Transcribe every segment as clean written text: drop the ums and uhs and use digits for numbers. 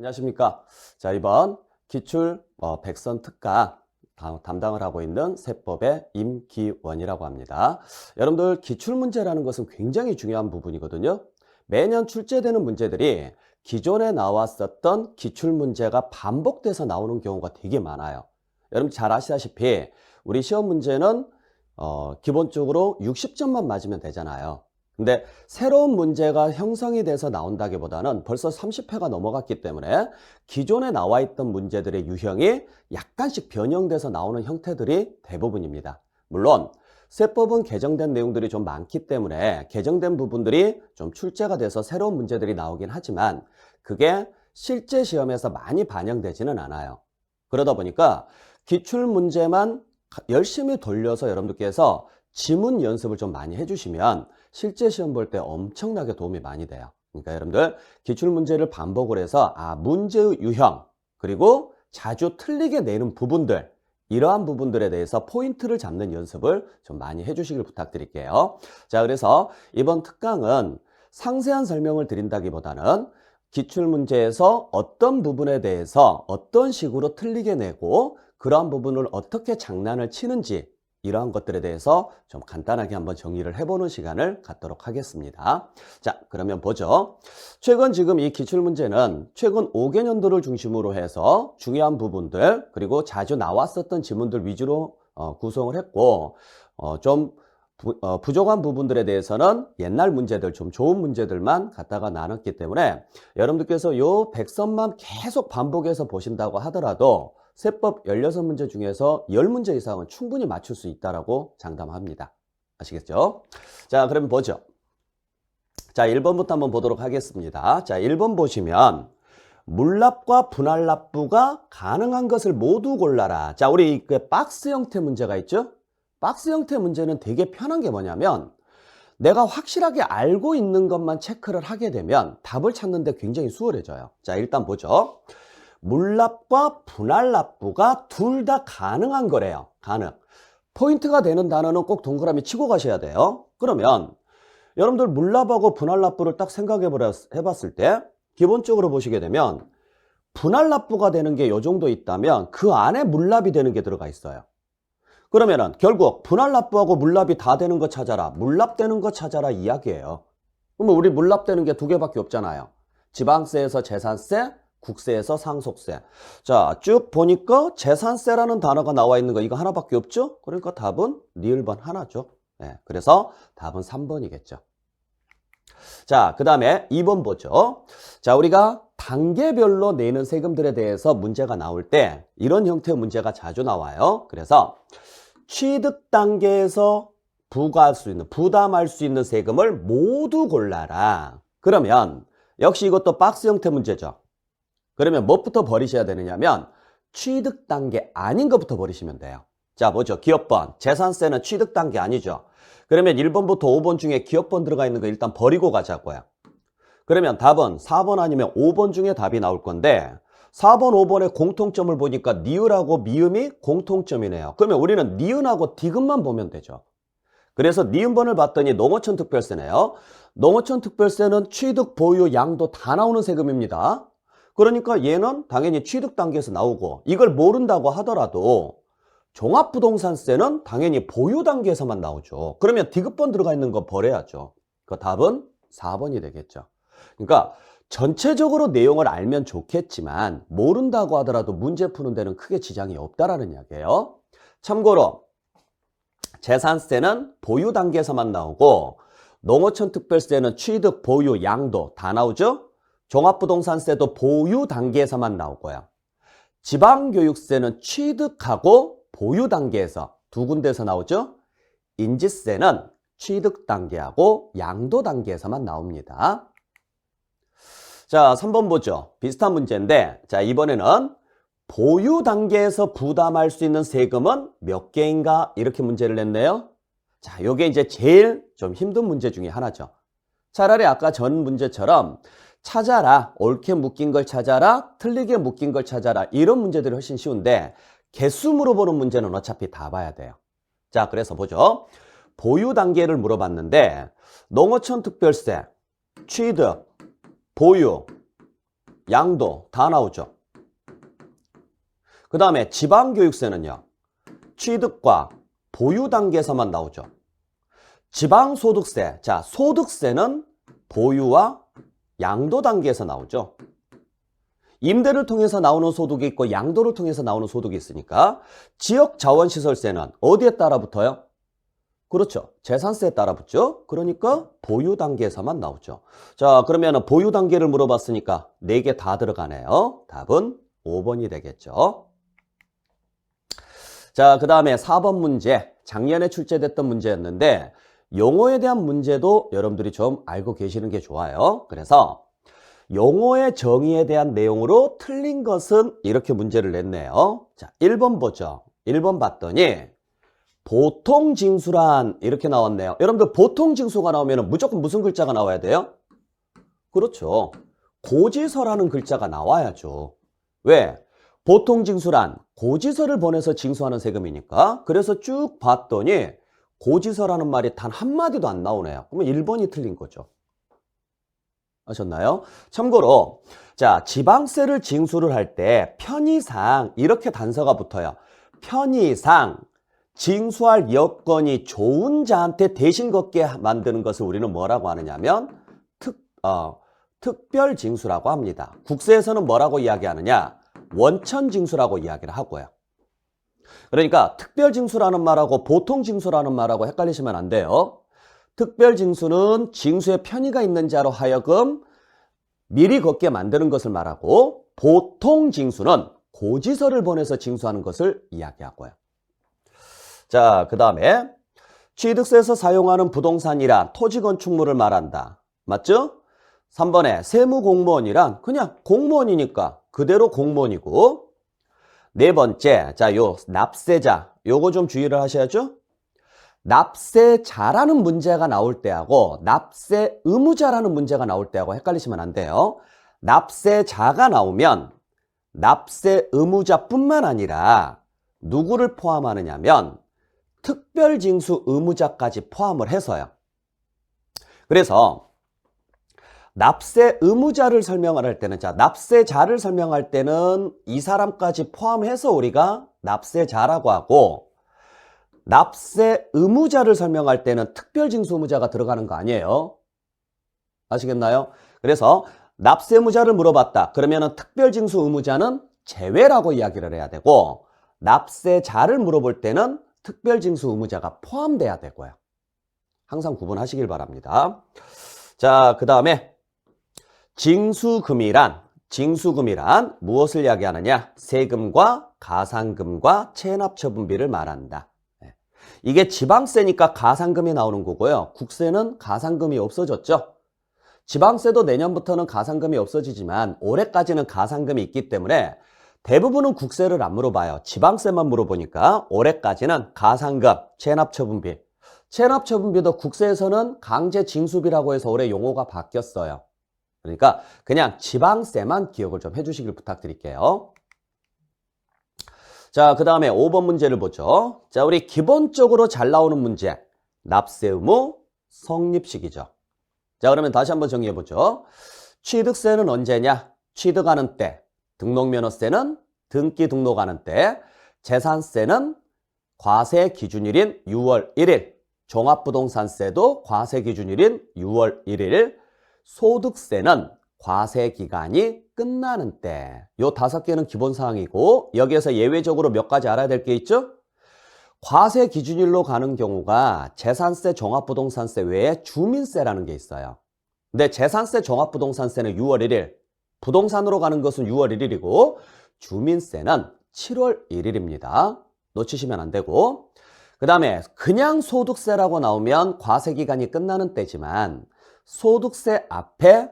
안녕하십니까. 자, 이번 기출 백선 특강 담당을 하고 있는 세법의 임기원이라고 합니다. 여러분들 기출 문제라는 것은 굉장히 중요한 부분이거든요. 매년 출제되는 문제들이 기존에 나왔었던 기출 문제가 반복돼서 나오는 경우가 되게 많아요. 여러분 잘 아시다시피 우리 시험 문제는 기본적으로 60점만 맞으면 되잖아요. 근데 새로운 문제가 형성이 돼서 나온다기보다는 벌써 30회가 넘어갔기 때문에 기존에 나와 있던 문제들의 유형이 약간씩 변형돼서 나오는 형태들이 대부분입니다. 물론 세법은 개정된 내용들이 좀 많기 때문에 개정된 부분들이 좀 출제가 돼서 새로운 문제들이 나오긴 하지만 그게 실제 시험에서 많이 반영되지는 않아요. 그러다 보니까 기출 문제만 열심히 돌려서 여러분들께서 지문 연습을 좀 많이 해주시면 실제 시험 볼 때 엄청나게 도움이 많이 돼요. 그러니까 여러분들 기출문제를 반복을 해서 문제의 유형 그리고 자주 틀리게 내는 부분들 이러한 부분들에 대해서 포인트를 잡는 연습을 좀 많이 해주시길 부탁드릴게요. 자, 그래서 이번 특강은 상세한 설명을 드린다기보다는 기출문제에서 어떤 부분에 대해서 어떤 식으로 틀리게 내고 그러한 부분을 어떻게 장난을 치는지 이러한 것들에 대해서 좀 간단하게 한번 정리를 해보는 시간을 갖도록 하겠습니다. 자, 그러면 보죠. 최근 지금 이 기출문제는 최근 5개년도를 중심으로 해서 중요한 부분들 그리고 자주 나왔었던 지문들 위주로 구성을 했고 좀 부족한 부분들에 대해서는 옛날 문제들 좀 좋은 문제들만 갖다가 나눴기 때문에 여러분들께서 요 백선만 계속 반복해서 보신다고 하더라도 세법 16문제 중에서 10문제 이상은 충분히 맞출 수 있다라고 장담합니다. 아시겠죠? 자, 그럼 보죠. 자, 1번부터 한번 보도록 하겠습니다. 자, 1번 보시면 물납과 분할납부가 가능한 것을 모두 골라라. 자, 우리 그 박스 형태 문제가 있죠? 박스 형태 문제는 되게 편한 게 뭐냐면 내가 확실하게 알고 있는 것만 체크를 하게 되면 답을 찾는데 굉장히 수월해져요. 자, 일단 보죠. 물납과 분할납부가 둘 다 가능한 거래요. 가능. 포인트가 되는 단어는 꼭 동그라미 치고 가셔야 돼요. 그러면 여러분들 물납하고 분할납부를 딱 생각해 봤을 때 기본적으로 보시게 되면 분할납부가 되는 게 요 정도 있다면 그 안에 물납이 되는 게 들어가 있어요. 그러면은 결국 분할납부하고 물납이 다 되는 거 찾아라. 물납되는 거 찾아라 이야기예요. 그러면 우리 물납되는 게 두 개밖에 없잖아요. 지방세에서 재산세, 국세에서 상속세. 자, 쭉 보니까 재산세라는 단어가 나와 있는 거 이거 하나밖에 없죠? 그러니까 답은 리을번 하나죠. 네, 그래서 답은 3번이겠죠. 자, 그 다음에 2번 보죠. 자, 우리가 단계별로 내는 세금들에 대해서 문제가 나올 때 이런 형태의 문제가 자주 나와요. 그래서 취득 단계에서 부담할 수 있는 세금을 모두 골라라. 그러면 역시 이것도 박스 형태 문제죠. 그러면 뭐부터 버리셔야 되느냐면 취득 단계 아닌 것부터 버리시면 돼요. 자, 보죠. 기업번. 재산세는 취득 단계 아니죠. 그러면 1번부터 5번 중에 기업번 들어가 있는 거 일단 버리고 가자고요. 그러면 답은 4번 아니면 5번 중에 답이 나올 건데 4번, 5번의 공통점을 보니까 니은하고 미음이 공통점이네요. 그러면 우리는 니은하고 디귿만 보면 되죠. 그래서 니은번을 봤더니 농어촌 특별세네요. 농어촌 특별세는 취득, 보유, 양도 다 나오는 세금입니다. 그러니까 얘는 당연히 취득 단계에서 나오고 이걸 모른다고 하더라도 종합부동산세는 당연히 보유 단계에서만 나오죠. 그러면 디귿번 들어가 있는 거 버려야죠. 그 답은 4번이 되겠죠. 그러니까 전체적으로 내용을 알면 좋겠지만 모른다고 하더라도 문제 푸는 데는 크게 지장이 없다라는 이야기예요. 참고로 재산세는 보유 단계에서만 나오고 농어촌 특별세는 취득, 보유, 양도 다 나오죠. 종합부동산세도 보유 단계에서만 나오고요. 지방교육세는 취득하고 보유 단계에서 두 군데에서 나오죠. 인지세는 취득 단계하고 양도 단계에서만 나옵니다. 자, 3번 보죠. 비슷한 문제인데 자, 이번에는 보유 단계에서 부담할 수 있는 세금은 몇 개인가 이렇게 문제를 냈네요. 자, 요게 이제 제일 좀 힘든 문제 중에 하나죠. 차라리 아까 전 문제처럼 찾아라, 옳게 묶인 걸 찾아라, 틀리게 묶인 걸 찾아라 이런 문제들이 훨씬 쉬운데 개수 물어보는 문제는 어차피 다 봐야 돼요. 자, 그래서 보죠. 보유 단계를 물어봤는데 농어촌 특별세, 취득, 보유, 양도 다 나오죠. 그 다음에 지방교육세는요. 취득과 보유 단계에서만 나오죠. 지방소득세, 자, 소득세는 보유와 양도 단계에서 나오죠. 임대를 통해서 나오는 소득이 있고 양도를 통해서 나오는 소득이 있으니까 지역자원시설세는 어디에 따라 붙어요? 그렇죠. 재산세에 따라 붙죠. 그러니까 보유 단계에서만 나오죠. 자, 그러면 보유 단계를 물어봤으니까 4개 다 들어가네요. 답은 5번이 되겠죠. 자, 그 다음에 4번 문제. 작년에 출제됐던 문제였는데 용어에 대한 문제도 여러분들이 좀 알고 계시는 게 좋아요. 그래서 용어의 정의에 대한 내용으로 틀린 것은 이렇게 문제를 냈네요. 자, 1번 보죠. 1번 봤더니 보통징수란 이렇게 나왔네요. 여러분들 보통징수가 나오면 무조건 무슨 글자가 나와야 돼요? 그렇죠. 고지서라는 글자가 나와야죠. 왜? 보통징수란 고지서를 보내서 징수하는 세금이니까. 그래서 쭉 봤더니 고지서라는 말이 단 한마디도 안 나오네요. 그러면 1번이 틀린 거죠. 아셨나요? 참고로 자, 지방세를 징수를 할 때 편의상 이렇게 단서가 붙어요. 편의상 징수할 여건이 좋은 자한테 대신 걷게 만드는 것을 우리는 뭐라고 하느냐면 특별징수라고 합니다. 국세에서는 뭐라고 이야기하느냐? 원천징수라고 이야기를 하고요. 그러니까 특별징수라는 말하고 보통징수라는 말하고 헷갈리시면 안 돼요. 특별징수는 징수에 편의가 있는 자로 하여금 미리 걷게 만드는 것을 말하고 보통징수는 고지서를 보내서 징수하는 것을 이야기하고요. 자, 그 다음에 취득세에서 사용하는 부동산이란 토지건축물을 말한다. 맞죠? 3번에 세무공무원이란 그냥 공무원이니까 그대로 공무원이고, 네 번째, 자, 요 납세자, 요거 좀 주의를 하셔야죠. 납세자라는 문제가 나올 때하고 납세 의무자라는 문제가 나올 때하고 헷갈리시면 안 돼요. 납세자가 나오면 납세 의무자뿐만 아니라 누구를 포함하느냐면 특별징수 의무자까지 포함을 해서요. 그래서 납세 의무자를 설명을 할 때는, 자, 납세자를 설명할 때는 이 사람까지 포함해서 우리가 납세자라고 하고, 납세 의무자를 설명할 때는 특별징수 의무자가 들어가는 거 아니에요. 아시겠나요? 그래서 납세 의무자를 물어봤다. 그러면은 특별징수 의무자는 제외라고 이야기를 해야 되고, 납세자를 물어볼 때는 특별징수 의무자가 포함돼야 되고요. 항상 구분하시길 바랍니다. 자, 그 다음에 징수금이란 무엇을 이야기하느냐? 세금과 가산금과 체납처분비를 말한다. 이게 지방세니까 가산금이 나오는 거고요. 국세는 가산금이 없어졌죠. 지방세도 내년부터는 가산금이 없어지지만 올해까지는 가산금이 있기 때문에 대부분은 국세를 안 물어봐요. 지방세만 물어보니까 올해까지는 가산금, 체납처분비. 체납처분비도 국세에서는 강제징수비라고 해서 올해 용어가 바뀌었어요. 그러니까 그냥 지방세만 기억을 좀 해주시길 부탁드릴게요. 자, 그 다음에 5번 문제를 보죠. 자, 우리 기본적으로 잘 나오는 문제. 납세 의무 성립식이죠. 자, 그러면 다시 한번 정리해보죠. 취득세는 언제냐? 취득하는 때. 등록면허세는 등기 등록하는 때. 재산세는 과세 기준일인 6월 1일. 종합부동산세도 과세 기준일인 6월 1일. 소득세는 과세 기간이 끝나는 때. 요 5개는 기본사항이고, 여기에서 예외적으로 몇 가지 알아야 될 게 있죠? 과세 기준일로 가는 경우가 재산세, 종합부동산세 외에 주민세라는 게 있어요. 근데 재산세, 종합부동산세는 6월 1일, 부동산으로 가는 것은 6월 1일이고 주민세는 7월 1일입니다. 놓치시면 안 되고, 그 다음에 그냥 소득세라고 나오면 과세 기간이 끝나는 때지만 소득세 앞에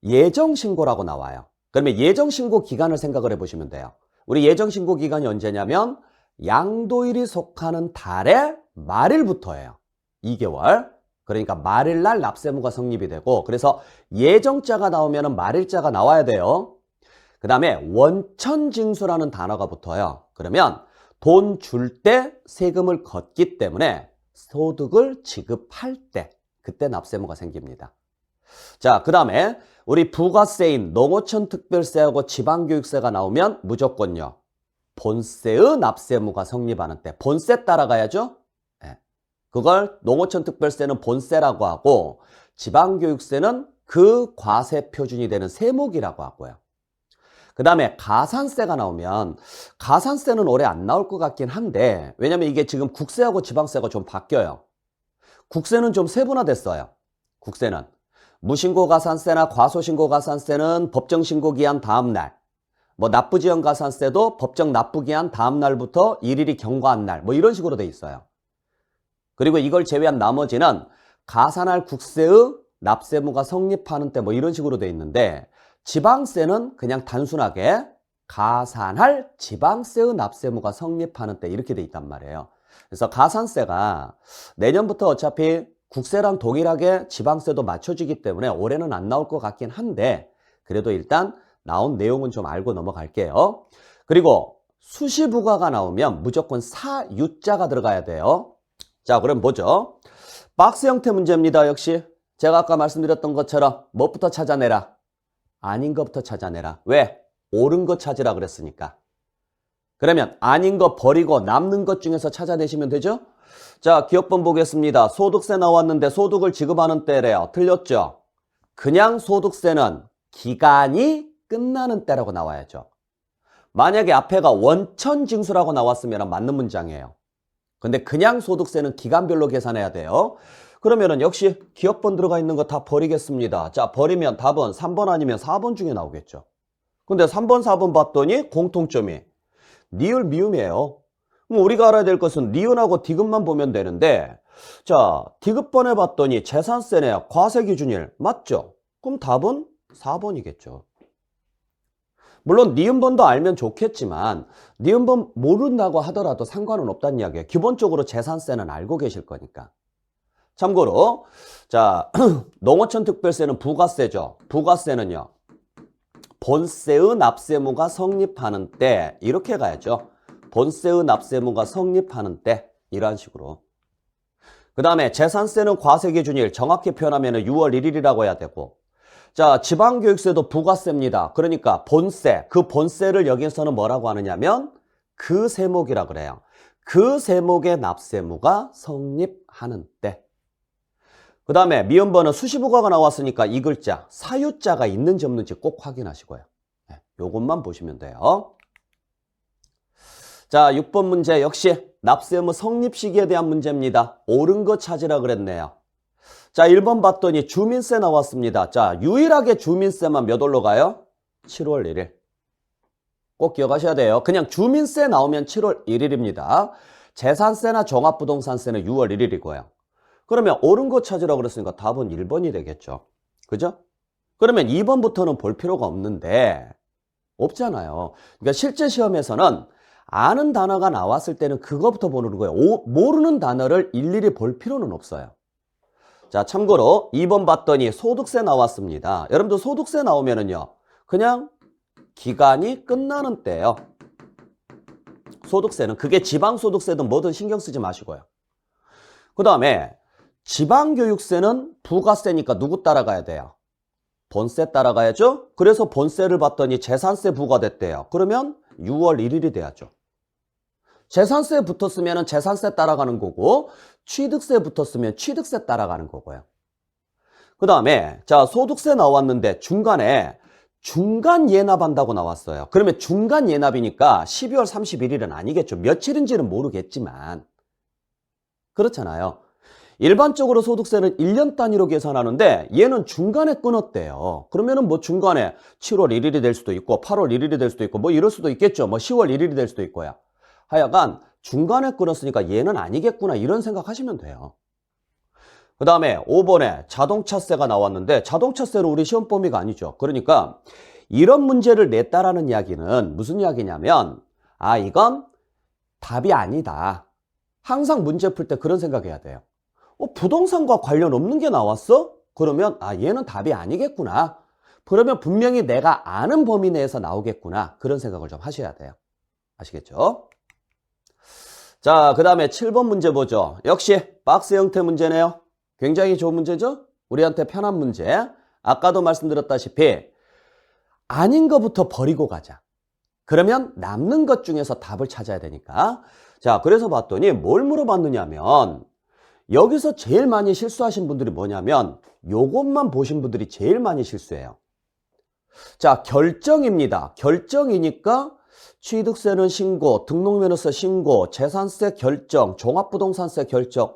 예정신고라고 나와요. 그러면 예정신고 기간을 생각을 해보시면 돼요. 우리 예정신고 기간이 언제냐면 양도일이 속하는 달의 말일부터예요. 2개월. 그러니까 말일날 납세의무가 성립이 되고, 그래서 예정자가 나오면 말일자가 나와야 돼요. 그 다음에 원천징수라는 단어가 붙어요. 그러면 돈 줄 때 세금을 걷기 때문에 소득을 지급할 때, 그때 납세의무가 생깁니다. 자, 그 다음에 우리 부가세인 농어촌 특별세하고 지방교육세가 나오면 무조건요. 본세의 납세무가 성립하는 때. 본세 따라가야죠. 네. 그걸 농어촌 특별세는 본세라고 하고 지방교육세는 그 과세 표준이 되는 세목이라고 하고요. 그 다음에 가산세가 나오면 가산세는 올해 안 나올 것 같긴 한데 왜냐면 이게 지금 국세하고 지방세가 좀 바뀌어요. 국세는 좀 세분화됐어요. 국세는. 무신고가산세나 과소신고가산세는 법정신고기한 다음날, 뭐 납부지연가산세도 법정 납부기한 다음날부터 일일이 경과한 날, 뭐 이런 식으로 돼 있어요. 그리고 이걸 제외한 나머지는 가산할 국세의 납세무가 성립하는 때 뭐 이런 식으로 돼 있는데 지방세는 그냥 단순하게 가산할 지방세의 납세무가 성립하는 때 이렇게 돼 있단 말이에요. 그래서 가산세가 내년부터 어차피 국세랑 동일하게 지방세도 맞춰지기 때문에 올해는 안 나올 것 같긴 한데 그래도 일단 나온 내용은 좀 알고 넘어갈게요. 그리고 수시부가가 나오면 무조건 사유자가 들어가야 돼요. 자, 그럼 뭐죠? 박스 형태 문제입니다. 역시 제가 아까 말씀드렸던 것처럼 뭐부터 찾아내라? 아닌 것부터 찾아내라. 왜? 옳은 거 찾으라 그랬으니까. 그러면 아닌 거 버리고 남는 것 중에서 찾아내시면 되죠? 자, 기업번 보겠습니다. 소득세 나왔는데 소득을 지급하는 때래요. 틀렸죠? 그냥 소득세는 기간이 끝나는 때라고 나와야죠. 만약에 앞에가 원천징수라고 나왔으면 맞는 문장이에요. 근데 그냥 소득세는 기간별로 계산해야 돼요. 그러면은 역시 기업번 들어가 있는 거 다 버리겠습니다. 자, 버리면 답은 3번 아니면 4번 중에 나오겠죠. 근데 3번, 4번 봤더니 공통점이 니을, 미음이에요. 그럼 우리가 알아야 될 것은 니은하고 디귿만 보면 되는데 자, 디귿번에 봤더니 재산세네요. 과세기준일. 맞죠? 그럼 답은 4번이겠죠. 물론 니은번도 알면 좋겠지만 니은번 모른다고 하더라도 상관은 없다는 이야기예요. 기본적으로 재산세는 알고 계실 거니까. 참고로 자, 농어촌 특별세는 부가세죠. 부가세는요. 본세의 납세무가 성립하는 때 이렇게 가야죠. 본세의 납세무가 성립하는 때 이런 식으로. 그 다음에 재산세는 과세기준일 정확히 표현하면 6월 1일이라고 해야 되고 자, 지방교육세도 부가세입니다. 그러니까 본세, 그 본세를 여기서는 뭐라고 하느냐면 그 세목이라 그래요. 그 세목의 납세무가 성립하는 때. 그 다음에 미음번은 수시부가가 나왔으니까 이 글자 사유자가 있는지 없는지 꼭 확인하시고요. 네, 요것만 보시면 돼요. 자, 6번 문제 역시 납세무 성립 시기에 대한 문제입니다. 옳은 거 찾으라 그랬네요. 자, 1번 봤더니 주민세 나왔습니다. 자, 유일하게 주민세만 몇 월로 가요? 7월 1일. 꼭 기억하셔야 돼요. 그냥 주민세 나오면 7월 1일입니다. 재산세나 종합부동산세는 6월 1일이고요. 그러면 옳은 거 찾으라고 그랬으니까 답은 1번이 되겠죠. 그죠? 그러면 2번부터는 볼 필요가 없는데 없잖아요. 그러니까 실제 시험에서는 아는 단어가 나왔을 때는 그거부터 보는 거예요. 모르는 단어를 일일이 볼 필요는 없어요. 자, 참고로 2번 봤더니 소득세 나왔습니다. 여러분들 소득세 나오면은요. 그냥 기간이 끝나는 때예요. 소득세는 그게 지방소득세든 뭐든 신경 쓰지 마시고요. 그 다음에 지방교육세는 부가세니까 누구 따라가야 돼요? 본세 따라가야죠? 그래서 본세를 봤더니 재산세 부과됐대요. 그러면 6월 1일이 돼야죠. 재산세 붙었으면 재산세 따라가는 거고 취득세 붙었으면 취득세 따라가는 거고요. 그 다음에 자, 소득세 나왔는데 중간에 중간 예납한다고 나왔어요. 그러면 중간 예납이니까 12월 31일은 아니겠죠. 며칠인지는 모르겠지만 그렇잖아요. 일반적으로 소득세는 1년 단위로 계산하는데 얘는 중간에 끊었대요. 그러면은 뭐 중간에 7월 1일이 될 수도 있고 8월 1일이 될 수도 있고 뭐 이럴 수도 있겠죠. 뭐 10월 1일이 될 수도 있고요. 하여간 중간에 끊었으니까 얘는 아니겠구나 이런 생각하시면 돼요. 그 다음에 5번에 자동차세가 나왔는데 자동차세는 우리 시험 범위가 아니죠. 그러니까 이런 문제를 냈다라는 이야기는 무슨 이야기냐면 아, 이건 답이 아니다. 항상 문제 풀 때 그런 생각해야 돼요. 부동산과 관련 없는 게 나왔어? 그러면 아, 얘는 답이 아니겠구나. 그러면 분명히 내가 아는 범위 내에서 나오겠구나. 그런 생각을 좀 하셔야 돼요. 아시겠죠? 자, 그 다음에 7번 문제 보죠. 역시 박스 형태 문제네요. 굉장히 좋은 문제죠? 우리한테 편한 문제. 아까도 말씀드렸다시피 아닌 것부터 버리고 가자. 그러면 남는 것 중에서 답을 찾아야 되니까. 자, 그래서 봤더니 뭘 물어봤느냐면 여기서 제일 많이 실수하신 분들이 뭐냐면 요것만 보신 분들이 제일 많이 실수해요. 자, 결정입니다. 결정이니까 취득세는 신고, 등록면허세 신고, 재산세 결정, 종합부동산세 결정.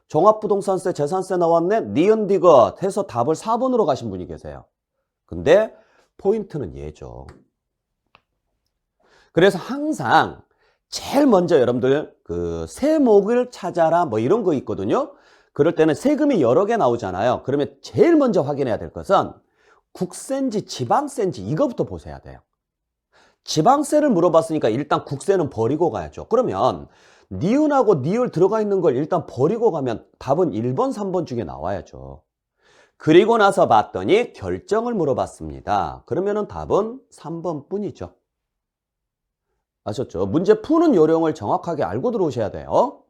종합부동산세, 재산세 나왔네? 니은 디귿 해서 답을 4번으로 가신 분이 계세요. 근데 포인트는 얘죠. 그래서 항상 제일 먼저 여러분들 그 세목을 찾아라 뭐 이런 거 있거든요. 그럴 때는 세금이 여러 개 나오잖아요. 그러면 제일 먼저 확인해야 될 것은 국세인지 지방세인지 이거부터 보셔야 돼요. 지방세를 물어봤으니까 일단 국세는 버리고 가야죠. 그러면 니은하고 니을 들어가 있는 걸 일단 버리고 가면 답은 1번, 3번 중에 나와야죠. 그리고 나서 봤더니 결정을 물어봤습니다. 그러면은 답은 3번 뿐이죠. 아셨죠? 문제 푸는 요령을 정확하게 알고 들어오셔야 돼요.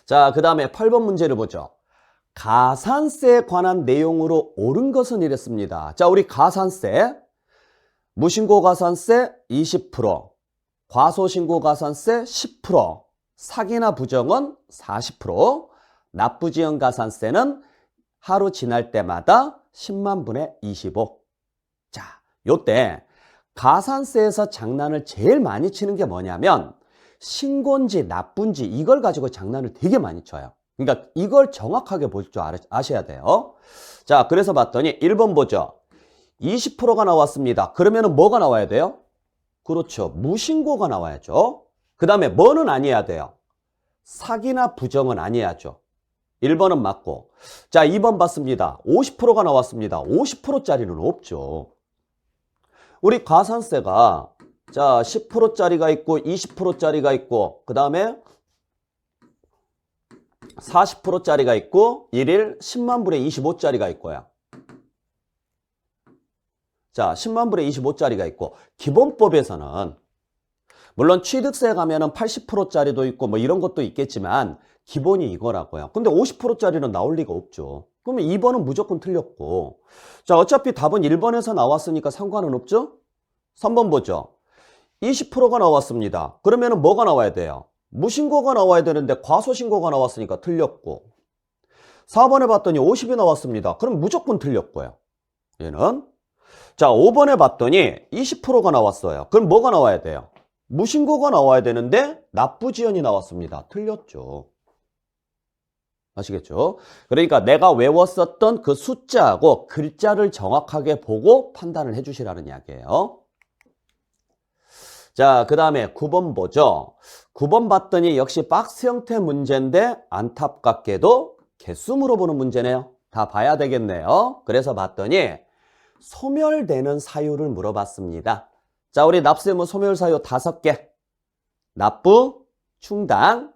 자, 그 다음에 8번 문제를 보죠. 가산세에 관한 내용으로 옳은 것은 이랬습니다. 자, 우리 가산세, 무신고가산세 20%, 과소신고가산세 10%, 사기나 부정은 40%, 납부지연가산세는 하루 지날 때마다 10만 분의 25. 자, 요때 가산세에서 장난을 제일 많이 치는 게 뭐냐면 신고인지 납부인지 이걸 가지고 장난을 되게 많이 쳐요. 그러니까 이걸 정확하게 볼 줄 아셔야 돼요. 자, 그래서 봤더니 1번 보죠. 20%가 나왔습니다. 그러면은 뭐가 나와야 돼요? 그렇죠. 무신고가 나와야죠. 그 다음에 뭐는 아니어야 돼요? 사기나 부정은 아니야죠. 1번은 맞고. 자, 2번 봤습니다. 50%가 나왔습니다. 50%짜리는 없죠. 우리 가산세가 자 10%짜리가 있고 20%짜리가 있고 그 다음에 40%짜리가 있고 1일 10만 분의 25짜리가 있고요. 자 10만 분의 25짜리가 있고 기본법에서는 물론 취득세 가면은 80%짜리도 있고 뭐 이런 것도 있겠지만 기본이 이거라고요. 근데 50%짜리는 나올 리가 없죠. 그러면 2번은 무조건 틀렸고. 자, 어차피 답은 1번에서 나왔으니까 상관은 없죠? 3번 보죠. 20%가 나왔습니다. 그러면은 뭐가 나와야 돼요? 무신고가 나와야 되는데 과소신고가 나왔으니까 틀렸고. 4번에 봤더니 50이 나왔습니다. 그럼 무조건 틀렸고요. 얘는. 자, 5번에 봤더니 20%가 나왔어요. 그럼 뭐가 나와야 돼요? 무신고가 나와야 되는데 납부지연이 나왔습니다. 틀렸죠. 아시겠죠? 그러니까 내가 외웠었던 그 숫자하고 글자를 정확하게 보고 판단을 해주시라는 이야기예요. 자, 그 다음에 9번 보죠. 9번 봤더니 역시 박스 형태 문제인데 안타깝게도 개수 물어보는 문제네요. 다 봐야 되겠네요. 그래서 봤더니 소멸되는 사유를 물어봤습니다. 자, 우리 납세무 소멸 사유 5개. 납부, 충당,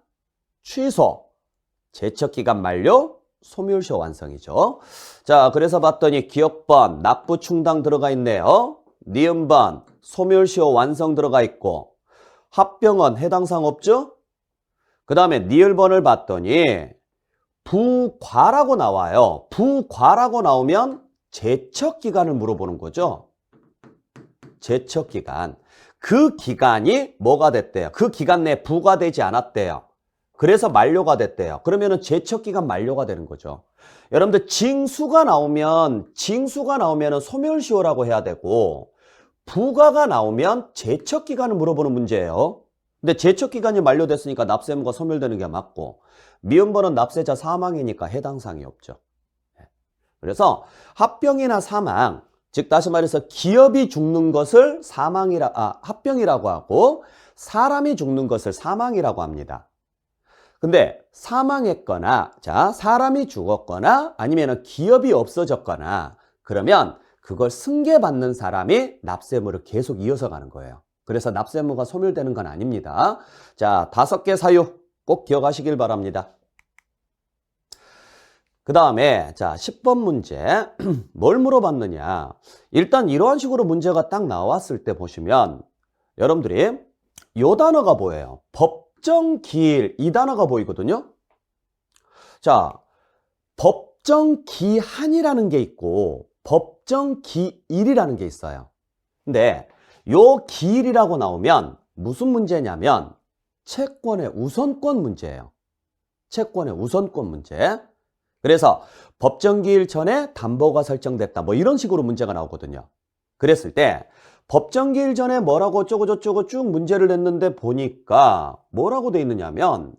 취소, 제척기간 만료, 소멸시효 완성이죠. 자, 그래서 봤더니 기억번, 납부, 충당 들어가 있네요. 니은번, 소멸시효 완성 들어가 있고 합병은 해당사항 없죠? 그 다음에 니을번을 봤더니 부과라고 나와요. 부과라고 나오면 제척기간을 물어보는 거죠. 제척기간. 그 기간이 뭐가 됐대요? 그 기간 내에 부과되지 않았대요. 그래서 만료가 됐대요. 그러면은 제척기간 만료가 되는 거죠. 여러분들 징수가 나오면은 소멸시효라고 해야 되고 부과가 나오면 제척기간을 물어보는 문제예요. 근데 제척기간이 만료됐으니까 납세무가 소멸되는 게 맞고 미음번은 납세자 사망이니까 해당사항이 없죠. 그래서 합병이나 사망, 즉 다시 말해서 기업이 죽는 것을 합병이라고 하고 사람이 죽는 것을 사망이라고 합니다. 근데 사망했거나 자 사람이 죽었거나 아니면 기업이 없어졌거나 그러면 그걸 승계받는 사람이 납세무를 계속 이어서 가는 거예요. 그래서 납세무가 소멸되는 건 아닙니다. 자, 5개 사유 꼭 기억하시길 바랍니다. 그 다음에 자 10번 문제 뭘 물어봤느냐. 일단 이러한 식으로 문제가 딱 나왔을 때 보시면 여러분들이 이 단어가 보여요. 법정기일 이 단어가 보이거든요. 자 법정기한이라는 게 있고 법정기일이라는 게 있어요. 근데 요 기일이라고 나오면 무슨 문제냐면 채권의 우선권 문제예요. 채권의 우선권 문제. 그래서 법정기일 전에 담보가 설정됐다. 뭐 이런 식으로 문제가 나오거든요. 그랬을 때 법정기일 전에 뭐라고 어쩌고저쩌고 쭉 문제를 냈는데 보니까 뭐라고 돼 있느냐면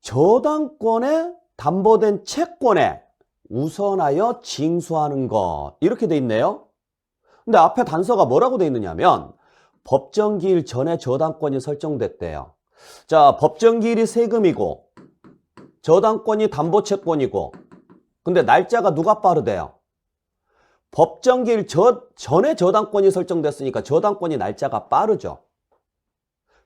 저당권에 담보된 채권에 우선하여 징수하는 것 이렇게 돼 있네요. 근데 앞에 단서가 뭐라고 돼 있느냐면 법정기일 전에 저당권이 설정됐대요. 자, 법정기일이 세금이고 저당권이 담보채권이고 근데 날짜가 누가 빠르대요? 법정기일 전에 저당권이 설정됐으니까 저당권이 날짜가 빠르죠.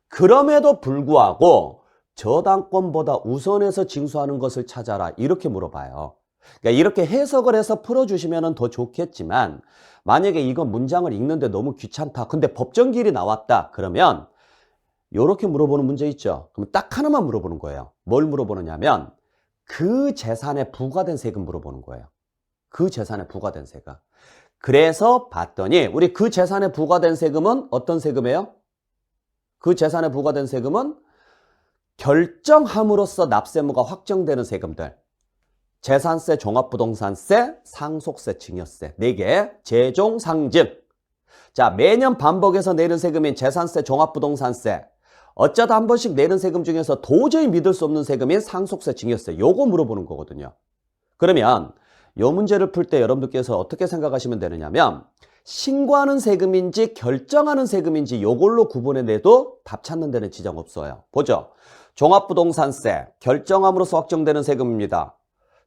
그럼에도 불구하고 저당권보다 우선해서 징수하는 것을 찾아라 이렇게 물어봐요. 그러니까 이렇게 해석을 해서 풀어주시면 더 좋겠지만 만약에 이건 문장을 읽는데 너무 귀찮다. 근데 법정기일이 나왔다. 그러면 이렇게 물어보는 문제 있죠. 그럼 딱 하나만 물어보는 거예요. 뭘 물어보느냐면 그 재산에 부과된 세금 물어보는 거예요. 그 재산에 부과된 세금. 그래서 봤더니 우리 그 재산에 부과된 세금은 어떤 세금이에요? 그 재산에 부과된 세금은 결정함으로써 납세무가 확정되는 세금들. 재산세, 종합부동산세, 상속세, 증여세 4개, 재종, 상증. 자, 매년 반복해서 내는 세금인 재산세, 종합부동산세. 어쩌다 한 번씩 내는 세금 중에서 도저히 믿을 수 없는 세금인 상속세, 증여세. 요거 물어보는 거거든요. 그러면 요 문제를 풀 때 여러분들께서 어떻게 생각하시면 되느냐면 신고하는 세금인지 결정하는 세금인지 요걸로 구분해내도 답 찾는 데는 지장 없어요. 보죠. 종합부동산세, 결정함으로써 확정되는 세금입니다.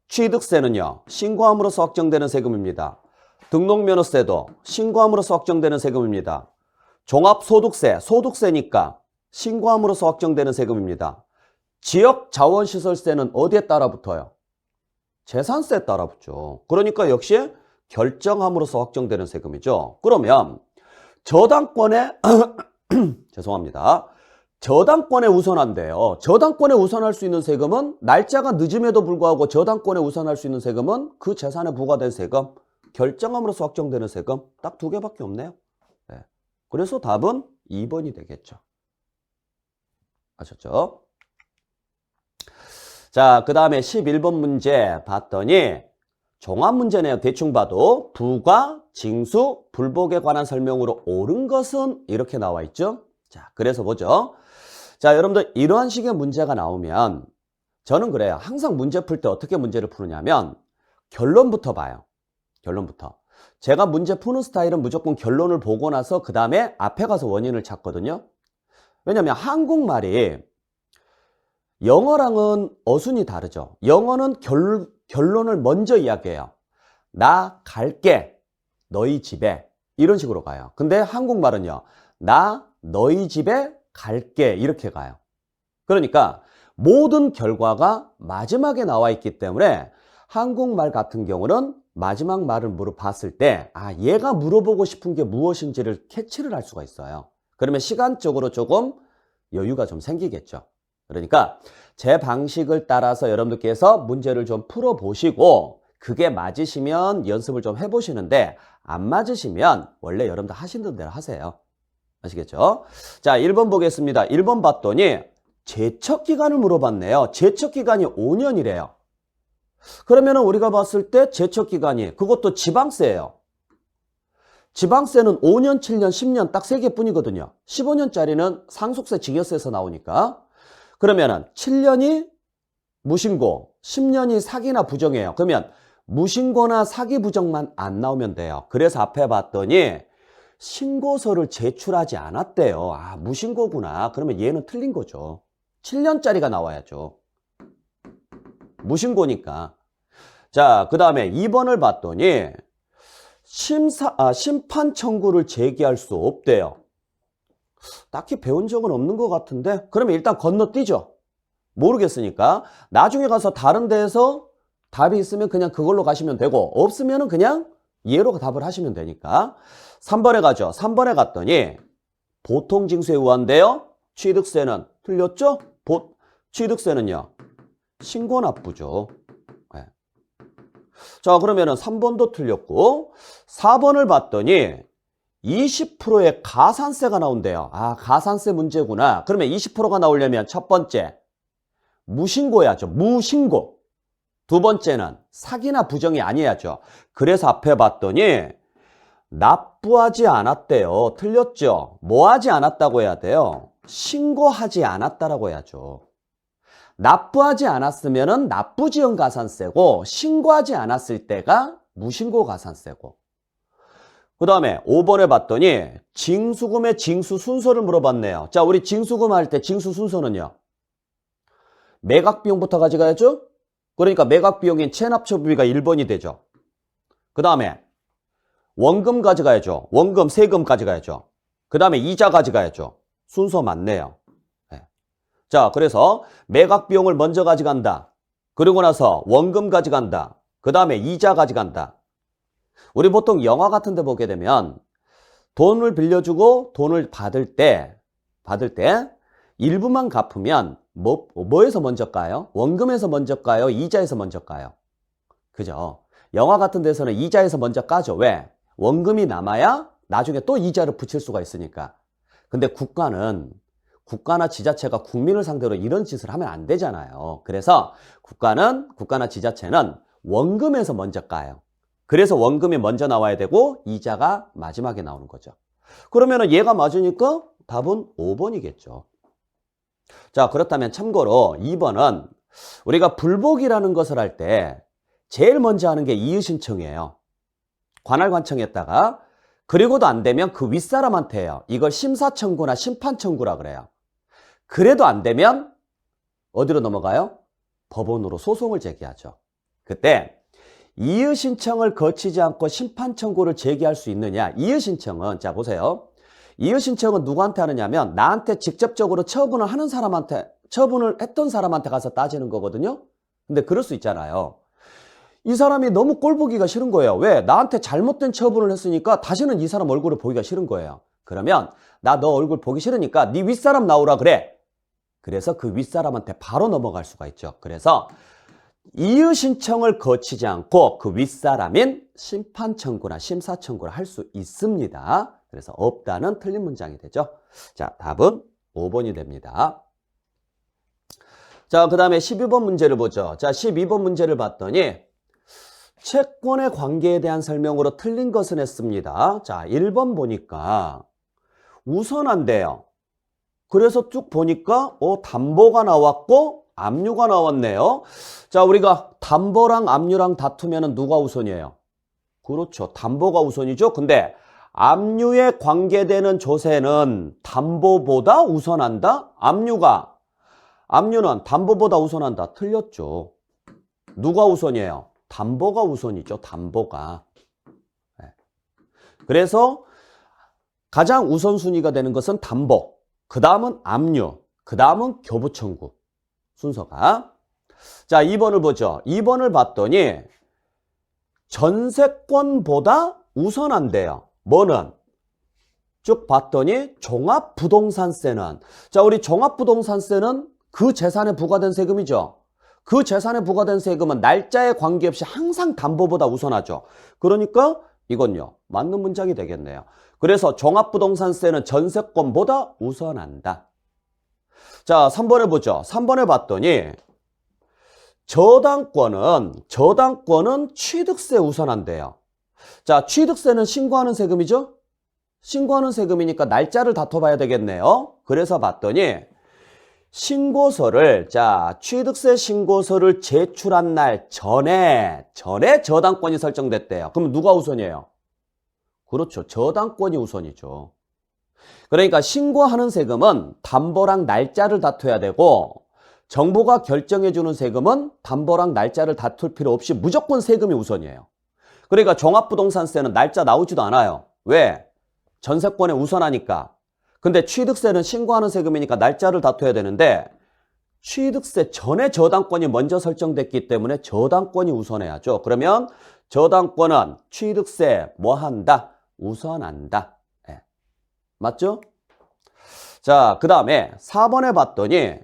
취득세는요, 신고함으로써 확정되는 세금입니다. 등록면허세도 신고함으로써 확정되는 세금입니다. 종합소득세, 소득세니까 신고함으로써 확정되는 세금입니다. 지역자원시설세는 어디에 따라 붙어요? 재산세에 따라 붙죠. 그러니까 역시 결정함으로써 확정되는 세금이죠. 그러면 저당권에 죄송합니다. 저당권에 우선한대요. 저당권에 우선할 수 있는 세금은 날짜가 늦음에도 불구하고 저당권에 우선할 수 있는 세금은 그 재산에 부과된 세금, 결정함으로써 확정되는 세금 딱 2개밖에 없네요. 네. 그래서 답은 2번이 되겠죠. 아셨죠? 자, 그 다음에 11번 문제 봤더니 종합문제네요. 대충 봐도 부과, 징수, 불복에 관한 설명으로 옳은 것은 이렇게 나와 있죠. 자, 그래서 보죠. 자, 여러분들 이러한 식의 문제가 나오면 저는 그래요. 항상 문제 풀 때 어떻게 문제를 푸느냐면 결론부터 봐요. 결론부터. 제가 문제 푸는 스타일은 무조건 결론을 보고 나서 그 다음에 앞에 가서 원인을 찾거든요. 왜냐면 한국말이 영어랑은 어순이 다르죠. 영어는 결론을 먼저 이야기해요. 나 갈게. 너희 집에. 이런 식으로 가요. 근데 한국말은요. 나 너희 집에 갈게. 이렇게 가요. 그러니까 모든 결과가 마지막에 나와 있기 때문에 한국말 같은 경우는 마지막 말을 물어봤을 때 얘가 물어보고 싶은 게 무엇인지를 캐치를 할 수가 있어요. 그러면 시간적으로 조금 여유가 좀 생기겠죠. 그러니까 제 방식을 따라서 여러분들께서 문제를 좀 풀어보시고 그게 맞으시면 연습을 좀 해보시는데 안 맞으시면 원래 여러분들 하시는 대로 하세요. 아시겠죠? 자, 1번 보겠습니다. 1번 봤더니 제척기간을 물어봤네요. 제척기간이 5년이래요. 그러면 우리가 봤을 때 제척기간이 그것도 지방세예요. 지방세는 5년, 7년, 10년 딱 3개뿐이거든요. 15년짜리는 상속세, 증여세에서 나오니까. 그러면은 7년이 무신고, 10년이 사기나 부정이에요. 그러면 무신고나 사기 부정만 안 나오면 돼요. 그래서 앞에 봤더니 신고서를 제출하지 않았대요. 무신고구나. 그러면 얘는 틀린 거죠. 7년짜리가 나와야죠. 무신고니까. 자, 그 다음에 2번을 봤더니 심판 청구를 제기할 수 없대요. 딱히 배운 적은 없는 것 같은데 그러면 일단 건너뛰죠. 모르겠으니까 나중에 가서 다른 데에서 답이 있으면 그냥 그걸로 가시면 되고 없으면 그냥 얘로 답을 하시면 되니까 3번에 가죠. 3번에 갔더니 보통징수에 의한데요. 취득세는 틀렸죠? 취득세는요. 신고납부죠. 네. 자, 그러면은 3번도 틀렸고 4번을 봤더니 20%의 가산세가 나온대요. 아, 가산세 문제구나. 그러면 20%가 나오려면 첫 번째 무신고해야죠. 무신고. 두 번째는 사기나 부정이 아니야죠. 그래서 앞에 봤더니 납부하지 않았대요. 틀렸죠? 뭐 하지 않았다고 해야 돼요? 신고하지 않았다라고 해야죠. 납부하지 않았으면은 납부지연 가산세고 신고하지 않았을 때가 무신고 가산세고. 그 다음에 5번에 봤더니 징수금의 징수 순서를 물어봤네요. 자, 우리 징수금 할 때 징수 순서는요. 매각비용부터 가져가야죠. 그러니까 매각비용인 체납처분비가 1번이 되죠. 그 다음에 원금 가져가야죠. 원금, 세금 가져가야죠. 그 다음에 이자 가져가야죠. 순서 맞네요. 네. 자, 그래서 매각비용을 먼저 가져간다. 그리고 나서 원금 가져간다. 그 다음에 이자 가져간다. 우리 보통 영화 같은 데 보게 되면 돈을 빌려주고 돈을 받을 때 일부만 갚으면 뭐에서 먼저 까요? 원금에서 먼저 까요? 이자에서 먼저 까요? 그죠? 영화 같은 데서는 이자에서 먼저 까죠. 왜? 원금이 남아야 나중에 또 이자를 붙일 수가 있으니까. 근데 국가나 지자체가 국민을 상대로 이런 짓을 하면 안 되잖아요. 그래서 국가나 지자체는 원금에서 먼저 까요. 그래서 원금이 먼저 나와야 되고 이자가 마지막에 나오는 거죠. 그러면은 얘가 맞으니까 답은 5번이겠죠. 자, 그렇다면 참고로 2번은 우리가 불복이라는 것을 할 때 제일 먼저 하는 게 이의신청이에요. 관할관청에다가 그리고도 안 되면 그 윗사람한테 해요. 이걸 심사청구나 심판청구라 그래요. 그래도 안 되면 어디로 넘어가요? 법원으로 소송을 제기하죠. 그때 이의신청을 거치지 않고 심판청구를 제기할 수 있느냐? 이의신청은 자 보세요. 이의신청은 누구한테 하느냐면 나한테 직접적으로 처분을 했던 사람한테 가서 따지는 거거든요. 근데 그럴 수 있잖아요. 이 사람이 너무 꼴 보기가 싫은 거예요. 왜? 나한테 잘못된 처분을 했으니까 다시는 이 사람 얼굴을 보기가 싫은 거예요. 그러면 나 너 얼굴 보기 싫으니까 네 윗사람 나오라 그래. 그래서 그 윗사람한테 바로 넘어갈 수가 있죠. 그래서 이의신청을 거치지 않고 그 윗사람인 심판청구나 심사청구를 할 수 있습니다. 그래서 없다는 틀린 문장이 되죠. 자, 답은 5번이 됩니다. 자, 그 다음에 12번 문제를 보죠. 자, 12번 문제를 봤더니 채권의 관계에 대한 설명으로 틀린 것은 했습니다. 자, 1번 보니까 우선한대요. 그래서 쭉 보니까 담보가 나왔고 압류가 나왔네요. 자, 우리가 담보랑 압류랑 다투면 누가 우선이에요? 그렇죠. 담보가 우선이죠. 근데 압류에 관계되는 조세는 담보보다 우선한다? 압류는 담보보다 우선한다. 틀렸죠. 누가 우선이에요? 담보가 우선이죠. 담보가. 그래서 가장 우선순위가 되는 것은 담보, 그 다음은 압류, 그 다음은 교부청구 순서가. 자, 2번을 보죠. 2번을 봤더니 전세권보다 우선한대요. 뭐는? 쭉 봤더니 종합부동산세는, 자, 우리 종합부동산세는 그 재산에 부과된 세금이죠. 그 재산에 부과된 세금은 날짜에 관계없이 항상 담보보다 우선하죠. 그러니까 이건요, 맞는 문장이 되겠네요. 그래서 종합부동산세는 전세권보다 우선한다. 자, 3번에 보죠. 3번에 봤더니 저당권은 취득세 우선한대요. 자, 취득세는 신고하는 세금이죠? 신고하는 세금이니까 날짜를 다퉈봐야 되겠네요. 그래서 봤더니 취득세 신고서를 제출한 날 전에 저당권이 설정됐대요. 그럼 누가 우선이에요? 그렇죠. 저당권이 우선이죠. 그러니까 신고하는 세금은 담보랑 날짜를 다퉈야 되고 정부가 결정해주는 세금은 담보랑 날짜를 다툴 필요 없이 무조건 세금이 우선이에요. 그러니까 종합부동산세는 날짜 나오지도 않아요. 왜? 전세권에 우선하니까. 근데 취득세는 신고하는 세금이니까 날짜를 다퉈야 되는데 취득세 전에 저당권이 먼저 설정됐기 때문에 저당권이 우선해야죠. 그러면 저당권은 취득세 뭐 한다? 우선한다. 네. 맞죠? 자, 그 다음에 4번에 봤더니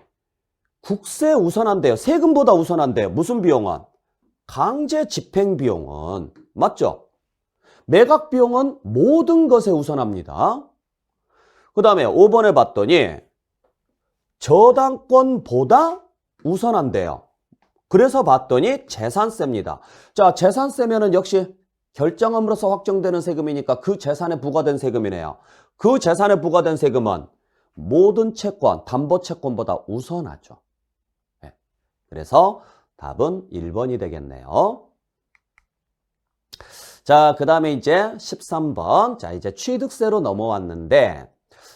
국세 우선한대요. 세금보다 우선한대요. 무슨 비용은? 강제 집행 비용은 맞죠? 매각 비용은 모든 것에 우선합니다. 그 다음에 5번에 봤더니 저당권보다 우선한대요. 그래서 봤더니 재산세입니다. 자, 재산세면은 역시 결정함으로써 확정되는 세금이니까 그 재산에 부과된 세금이네요. 그 재산에 부과된 세금은 모든 채권, 담보채권보다 우선하죠. 네. 그래서 답은 1번이 되겠네요. 자, 그 다음에 이제 13번. 자, 이제 취득세로 넘어왔는데,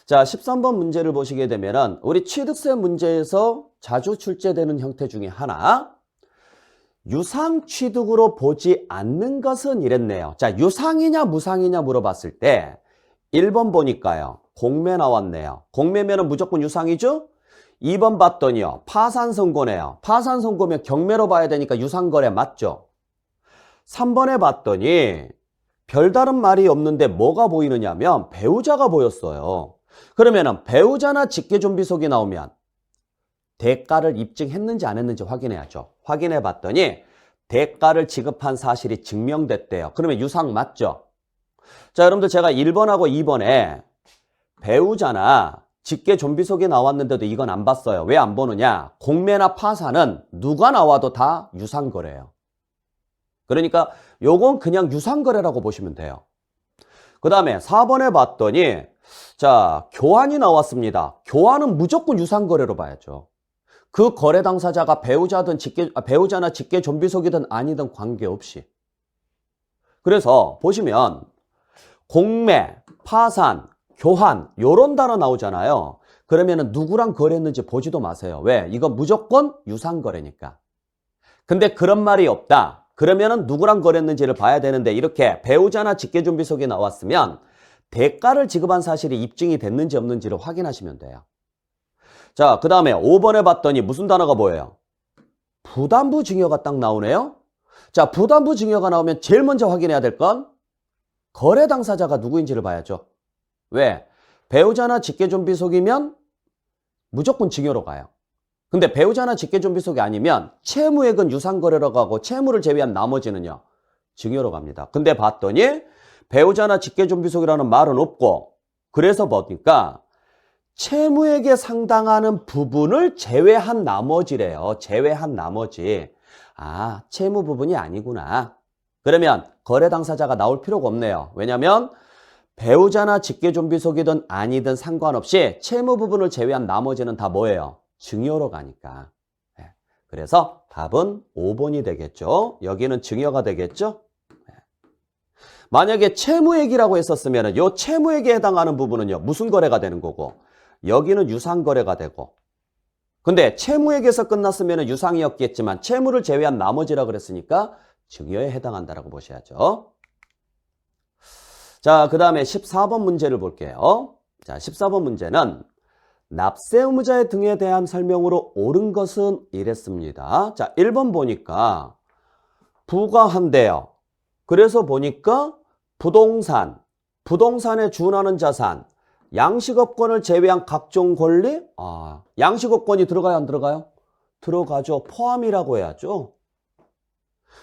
자, 13번 문제를 보시게 되면은, 우리 취득세 문제에서 자주 출제되는 형태 중에 하나, 유상취득으로 보지 않는 것은 이랬네요. 자, 유상이냐 무상이냐 물어봤을 때, 1번 보니까요, 공매 나왔네요. 공매면은 무조건 유상이죠? 2번 봤더니요, 파산선고네요. 파산선고면 경매로 봐야 되니까 유상거래 맞죠? 3번에 봤더니 별다른 말이 없는데 뭐가 보이느냐면 배우자가 보였어요. 그러면은 배우자나 직계존비속이 나오면 대가를 입증했는지 안 했는지 확인해야죠. 확인해 봤더니 대가를 지급한 사실이 증명됐대요. 그러면 유상 맞죠? 자, 여러분들 제가 1번하고 2번에 배우자나 직계존비속이 나왔는데도 이건 안 봤어요. 왜 안 보느냐? 공매나 파산은 누가 나와도 다 유상거래예요. 그러니까 요건 그냥 유상거래라고 보시면 돼요. 그 다음에 4번에 봤더니 자, 교환이 나왔습니다. 교환은 무조건 유상거래로 봐야죠. 그 거래 당사자가 배우자나 직계존비속이든 아니든 관계없이. 그래서 보시면 공매, 파산, 교환 요런 단어 나오잖아요. 그러면은 누구랑 거래했는지 보지도 마세요. 왜? 이건 무조건 유상거래니까. 근데 그런 말이 없다. 그러면은 누구랑 거래했는지를 봐야 되는데 이렇게 배우자나 직계존비속이 나왔으면 대가를 지급한 사실이 입증이 됐는지 없는지를 확인하시면 돼요. 자, 그 다음에 5번에 봤더니 무슨 단어가 보여요? 부담부 증여가 딱 나오네요. 자, 부담부 증여가 나오면 제일 먼저 확인해야 될 건 거래 당사자가 누구인지를 봐야죠. 왜? 배우자나 직계존비속이면 무조건 증여로 가요. 근데 배우자나 직계존비속이 아니면 채무액은 유상거래로 가고 채무를 제외한 나머지는요. 증여로 갑니다. 근데 봤더니 배우자나 직계존비속이라는 말은 없고 그래서 보니까 채무액에 상당하는 부분을 제외한 나머지래요. 제외한 나머지. 아, 채무 부분이 아니구나. 그러면 거래 당사자가 나올 필요가 없네요. 왜냐하면 배우자나 직계존비속이든 아니든 상관없이 채무 부분을 제외한 나머지는 다 뭐예요? 증여로 가니까. 네. 그래서 답은 5번이 되겠죠. 여기는 증여가 되겠죠. 네. 만약에 채무액이라고 했었으면 이 채무액에 해당하는 부분은요. 무슨 거래가 되는 거고 여기는 유상거래가 되고 근데 채무액에서 끝났으면 유상이었겠지만 채무를 제외한 나머지라 그랬으니까 증여에 해당한다라고 보셔야죠. 자, 그 다음에 14번 문제를 볼게요. 자, 14번 문제는 납세 의무자의 등에 대한 설명으로 옳은 것은 이랬습니다. 자, 1번 보니까 부가한대요. 그래서 보니까 부동산에 준하는 자산, 양식업권을 제외한 각종 권리, 양식업권이 들어가요, 안 들어가요? 들어가죠. 포함이라고 해야죠.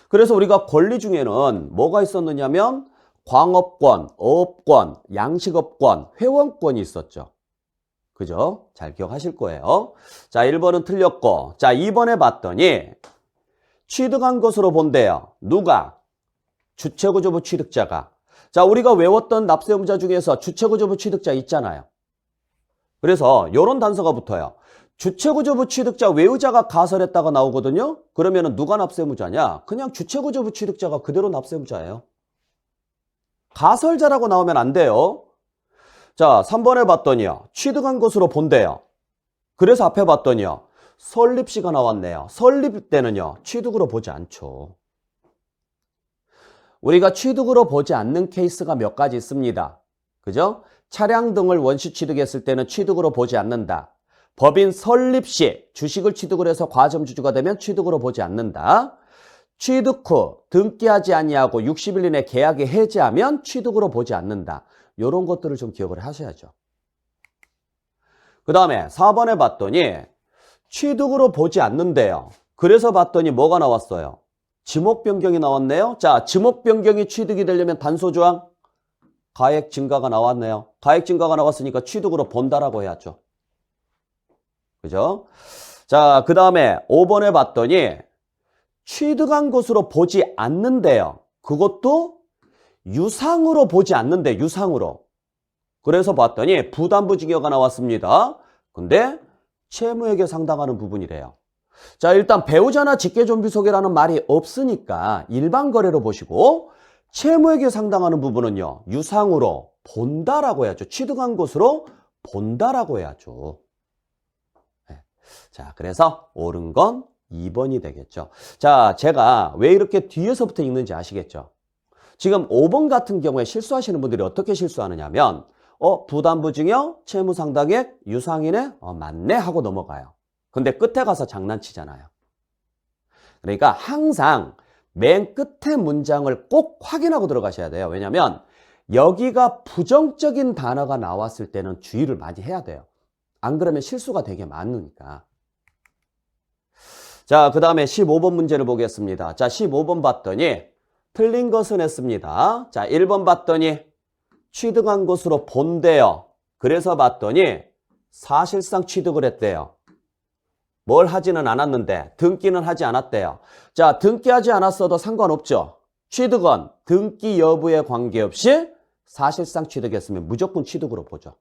그래서 우리가 권리 중에는 뭐가 있었느냐면 광업권, 어업권, 양식업권, 회원권이 있었죠. 그죠? 잘 기억하실 거예요. 자, 1번은 틀렸고, 자, 2번에 봤더니 취득한 것으로 본대요. 누가? 주체구조부 취득자가. 자, 우리가 외웠던 납세 의무자 중에서 주체구조부 취득자 있잖아요. 그래서 이런 단서가 붙어요. 주체구조부 취득자 외의자가 가설했다가 나오거든요. 그러면 누가 납세 의무자냐? 그냥 주체구조부 취득자가 그대로 납세 의무자예요. 가설자라고 나오면 안 돼요. 자, 3번에 봤더니요. 취득한 것으로 본대요. 그래서 앞에 봤더니요. 설립시가 나왔네요. 설립 때는요. 취득으로 보지 않죠. 우리가 취득으로 보지 않는 케이스가 몇 가지 있습니다. 그죠? 차량 등을 원시 취득했을 때는 취득으로 보지 않는다. 법인 설립 시 주식을 취득을 해서 과점주주가 되면 취득으로 보지 않는다. 취득 후 등기하지 아니하고 60일 이내 계약이 해지하면 취득으로 보지 않는다. 이런 것들을 좀 기억을 하셔야죠. 그 다음에 4번에 봤더니 취득으로 보지 않는데요. 그래서 봤더니 뭐가 나왔어요? 지목 변경이 나왔네요. 자, 지목 변경이 취득이 되려면 단소조항 가액 증가가 나왔네요. 가액 증가가 나왔으니까 취득으로 본다라고 해야죠. 그죠? 자, 그 다음에 5번에 봤더니 취득한 것으로 보지 않는데요. 그것도 유상으로 보지 않는데, 유상으로. 그래서 봤더니 부담부증여가 나왔습니다. 근데 채무에게 상당하는 부분이래요. 자, 일단 배우자나 직계존비속여라는 말이 없으니까 일반 거래로 보시고 채무에게 상당하는 부분은요, 유상으로 본다라고 해야죠. 취득한 것으로 본다라고 해야죠. 네. 자, 그래서 옳은 건 2번이 되겠죠. 자, 제가 왜 이렇게 뒤에서부터 읽는지 아시겠죠? 지금 5번 같은 경우에 실수하시는 분들이 어떻게 실수하느냐면 부담부증여, 채무상당액, 유상이네? 맞네? 하고 넘어가요. 근데 끝에 가서 장난치잖아요. 그러니까 항상 맨 끝에 문장을 꼭 확인하고 들어가셔야 돼요. 왜냐하면 여기가 부정적인 단어가 나왔을 때는 주의를 많이 해야 돼요. 안 그러면 실수가 되게 많으니까. 자, 그 다음에 15번 문제를 보겠습니다. 자, 15번 봤더니 틀린 것은 했습니다. 자, 1번 봤더니 취득한 것으로 본대요. 그래서 봤더니 사실상 취득을 했대요. 뭘 하지는 않았는데 등기는 하지 않았대요. 자, 등기하지 않았어도 상관없죠. 취득은 등기 여부에 관계없이 사실상 취득했으면 무조건 취득으로 보죠.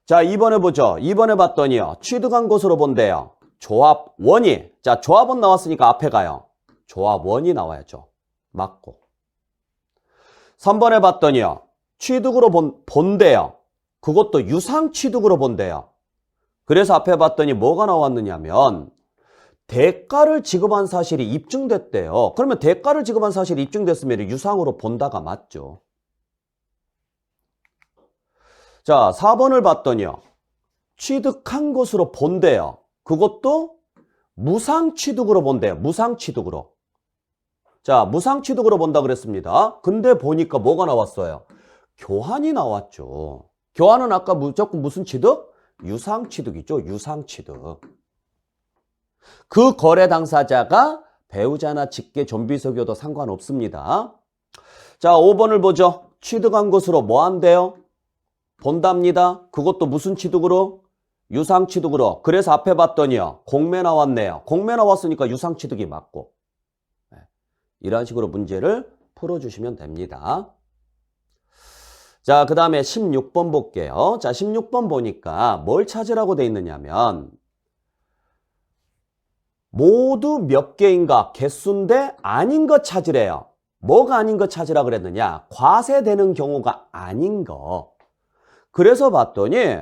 자, 2번에 보죠. 2번에 봤더니요. 취득한 것으로 본대요. 조합원이. 자, 조합원 나왔으니까 앞에 가요. 조합원이 나와야죠. 맞고. 3번에 봤더니요. 취득으로 본대요. 그것도 유상 취득으로 본대요. 그래서 앞에 봤더니 뭐가 나왔느냐면 대가를 지급한 사실이 입증됐대요. 그러면 대가를 지급한 사실이 입증됐으면 유상으로 본다가 맞죠. 자, 4번을 봤더니요. 취득한 것으로 본대요. 그것도 무상취득으로 본대요. 무상취득으로. 자, 무상취득으로 본다 그랬습니다. 근데 보니까 뭐가 나왔어요? 교환이 나왔죠. 교환은 아까 무조건 무슨 취득? 유상취득이죠. 유상취득. 그 거래 당사자가 배우자나 직계존비속여도 상관없습니다. 자, 5번을 보죠. 취득한 것으로 뭐 한대요? 본답니다. 그것도 무슨 취득으로? 유상취득으로. 그래서 앞에 봤더니요. 공매 나왔네요. 공매 나왔으니까 유상취득이 맞고. 이런 식으로 문제를 풀어주시면 됩니다. 자, 그 다음에 16번 볼게요. 자, 16번 보니까 뭘 찾으라고 돼 있느냐면 모두 몇 개인가 개수인데 아닌 거 찾으래요. 뭐가 아닌 거 찾으라 그랬느냐? 과세되는 경우가 아닌 거. 그래서 봤더니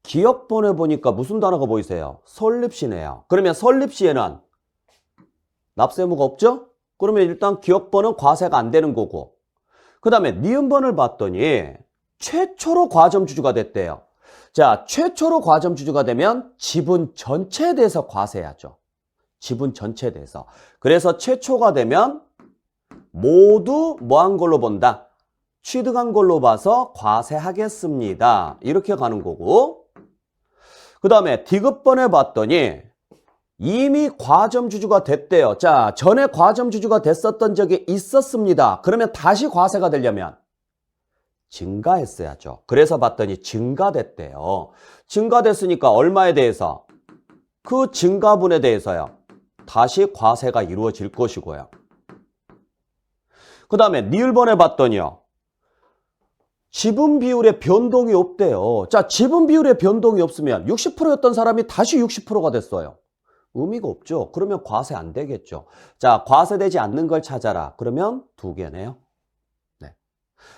기억본에 보니까 무슨 단어가 보이세요? 설립시네요. 그러면 설립시에는 납세무가 없죠? 그러면 일단 기억본은 과세가 안 되는 거고. 그 다음에 니은번을 봤더니 최초로 과점주주가 됐대요. 자, 최초로 과점주주가 되면 지분 전체에 대해서 과세하죠. 지분 전체에 대해서. 그래서 최초가 되면 모두 뭐 한 걸로 본다? 취득한 걸로 봐서 과세하겠습니다. 이렇게 가는 거고. 그 다음에 디귿번에 봤더니 이미 과점주주가 됐대요. 자, 전에 과점주주가 됐었던 적이 있었습니다. 그러면 다시 과세가 되려면 증가했어야죠. 그래서 봤더니 증가됐대요. 증가됐으니까 얼마에 대해서? 그 증가분에 대해서요. 다시 과세가 이루어질 것이고요. 그 다음에 니을번에 봤더니요. 지분 비율의 변동이 없대요. 자, 지분 비율의 변동이 없으면 60%였던 사람이 다시 60%가 됐어요. 의미가 없죠. 그러면 과세 안 되겠죠. 자, 과세되지 않는 걸 찾아라. 그러면 2개네요. 네.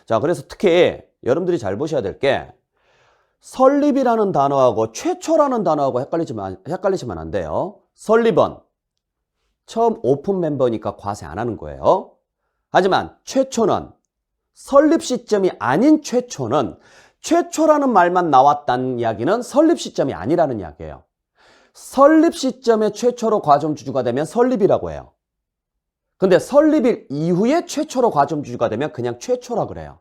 자, 그래서 특히 여러분들이 잘 보셔야 될 게 설립이라는 단어하고 최초라는 단어하고 헷갈리시면 안 돼요. 설립은 처음 오픈 멤버니까 과세 안 하는 거예요. 하지만 최초는 설립 시점이 아닌 최초라는 말만 나왔다는 이야기는 설립 시점이 아니라는 이야기예요. 설립 시점에 최초로 과점주주가 되면 설립이라고 해요. 근데 설립일 이후에 최초로 과점주주가 되면 그냥 최초라 그래요.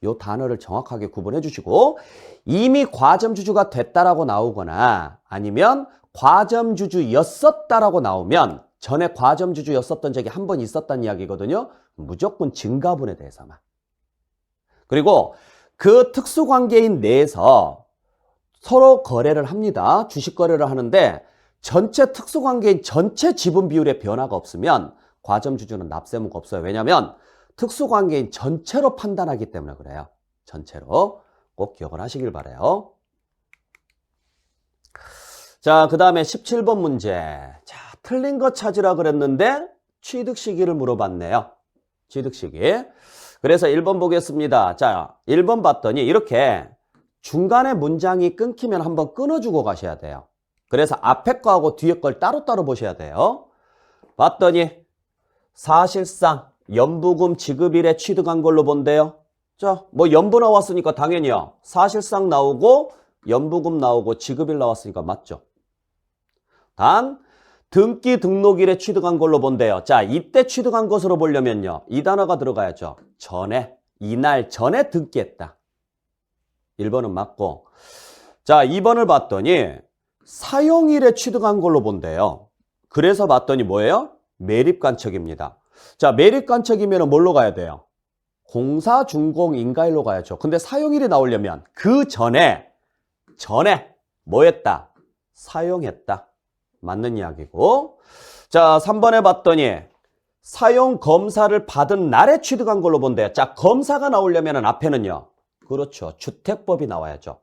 이 단어를 정확하게 구분해 주시고 이미 과점주주가 됐다라고 나오거나 아니면 과점주주였었다라고 나오면 전에 과점주주였었던 적이 한 번 있었다는 이야기거든요. 무조건 증가분에 대해서만. 그리고 그 특수관계인 내에서 서로 거래를 합니다. 주식 거래를 하는데 전체 특수관계인 전체 지분 비율의 변화가 없으면 과점주주는 납세무가 없어요. 왜냐하면 특수관계인 전체로 판단하기 때문에 그래요. 전체로. 꼭 기억을 하시길 바라요. 자, 그 다음에 17번 문제. 자, 틀린 거 찾으라 그랬는데 취득 시기를 물어봤네요. 취득 시기. 그래서 1번 보겠습니다. 자, 1번 봤더니 이렇게 중간에 문장이 끊기면 한번 끊어주고 가셔야 돼요. 그래서 앞에 거하고 뒤에 걸 따로따로 보셔야 돼요. 봤더니 사실상 연부금 지급일에 취득한 걸로 본대요. 자, 뭐 연부 나왔으니까 당연히요. 사실상 나오고 연부금 나오고 지급일 나왔으니까 맞죠. 단 등기 등록일에 취득한 걸로 본대요. 자, 이때 취득한 것으로 보려면요. 이 단어가 들어가야죠. 전에, 이날 전에 등기했다. 1번은 맞고. 자, 2번을 봤더니 사용일에 취득한 걸로 본대요. 그래서 봤더니 뭐예요? 매립간척입니다. 자, 매립간척이면 뭘로 가야 돼요? 공사준공인가일로 가야죠. 근데 사용일이 나오려면 그 전에 뭐 했다? 사용했다. 맞는 이야기고. 자, 3번에 봤더니 사용 검사를 받은 날에 취득한 걸로 본대요. 자, 검사가 나오려면 앞에는요. 그렇죠. 주택법이 나와야죠.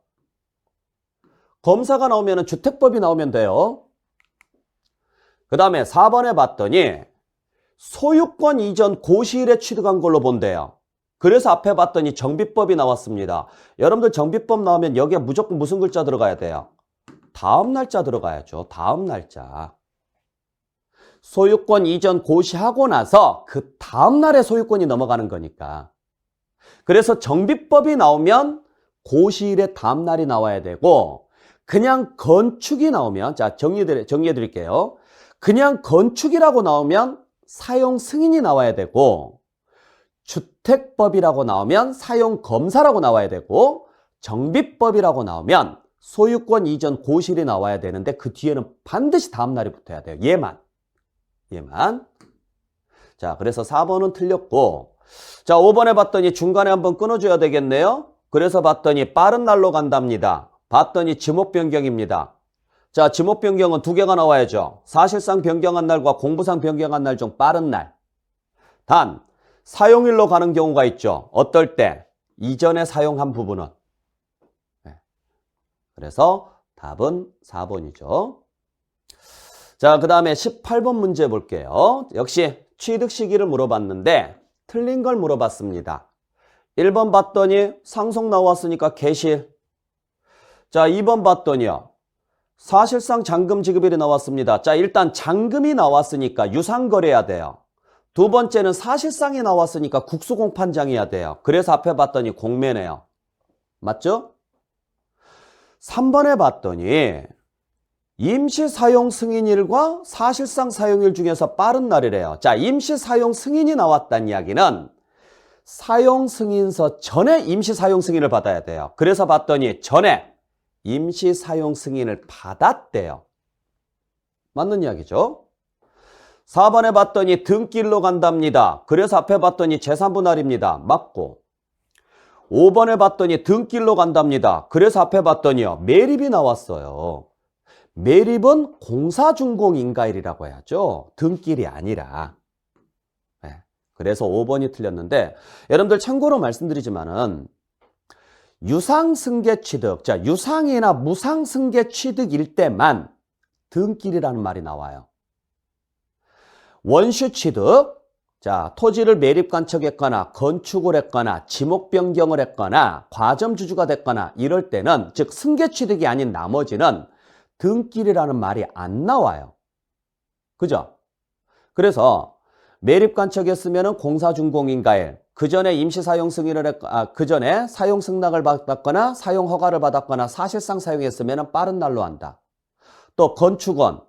검사가 나오면 주택법이 나오면 돼요. 그 다음에 4번에 봤더니 소유권 이전 고시일에 취득한 걸로 본대요. 그래서 앞에 봤더니 정비법이 나왔습니다. 여러분들 정비법 나오면 여기에 무조건 무슨 글자 들어가야 돼요? 다음 날짜 들어가야죠. 다음 날짜. 소유권 이전 고시하고 나서 그 다음 날에 소유권이 넘어가는 거니까. 그래서 정비법이 나오면 고시일의 다음 날이 나와야 되고 그냥 건축이 나오면 자 정리해 드릴게요. 그냥 건축이라고 나오면 사용 승인이 나와야 되고 주택법이라고 나오면 사용 검사라고 나와야 되고 정비법이라고 나오면 소유권 이전 고시일이 나와야 되는데 그 뒤에는 반드시 다음 날이 붙어야 돼요. 얘만. 자, 그래서 4번은 틀렸고 자, 5번에 봤더니 중간에 한번 끊어줘야 되겠네요. 그래서 봤더니 빠른 날로 간답니다. 봤더니 지목 변경입니다. 자, 지목 변경은 두 개가 나와야죠. 사실상 변경한 날과 공부상 변경한 날 중 빠른 날. 단 사용일로 가는 경우가 있죠. 어떨 때? 이전에 사용한 부분은. 그래서 답은 4번이죠. 자, 그 다음에 18번 문제 볼게요. 역시 취득 시기를 물어봤는데 틀린 걸 물어봤습니다. 1번 봤더니 상속 나왔으니까 개실. 자, 2번 봤더니요. 사실상 잔금 지급일이 나왔습니다. 자, 일단 잔금이 나왔으니까 유상거래해야 돼요. 두 번째는 사실상이 나왔으니까 국수공판장해야 돼요. 그래서 앞에 봤더니 공매네요. 맞죠? 3번에 봤더니 임시사용 승인일과 사실상 사용일 중에서 빠른 날이래요. 자, 임시사용 승인이 나왔다는 이야기는 사용 승인서 전에 임시사용 승인을 받아야 돼요. 그래서 봤더니 전에 임시사용 승인을 받았대요. 맞는 이야기죠? 4번에 봤더니 등기일로 간답니다. 그래서 앞에 봤더니 재산분할입니다. 맞고 5번에 봤더니 등기일로 간답니다. 그래서 앞에 봤더니요. 매립이 나왔어요. 매립은 공사준공인가일이라고 해야죠. 등기일이 아니라. 네. 그래서 5번이 틀렸는데 여러분들 참고로 말씀드리지만은 유상승계 취득, 자 유상이나 무상승계 취득일 때만 등기일이라는 말이 나와요. 원슈 취득, 자 토지를 매립간척했거나 건축을 했거나 지목 변경을 했거나 과점주주가 됐거나 이럴 때는 즉 승계 취득이 아닌 나머지는 등기일이라는 말이 안 나와요. 그죠? 그래서 매립간척했으면 공사준공인가일, 그 전에 임시사용 승인을 그 전에 사용 승낙을 받았거나 사용 허가를 받았거나 사실상 사용했으면 빠른 날로 한다. 또 건축원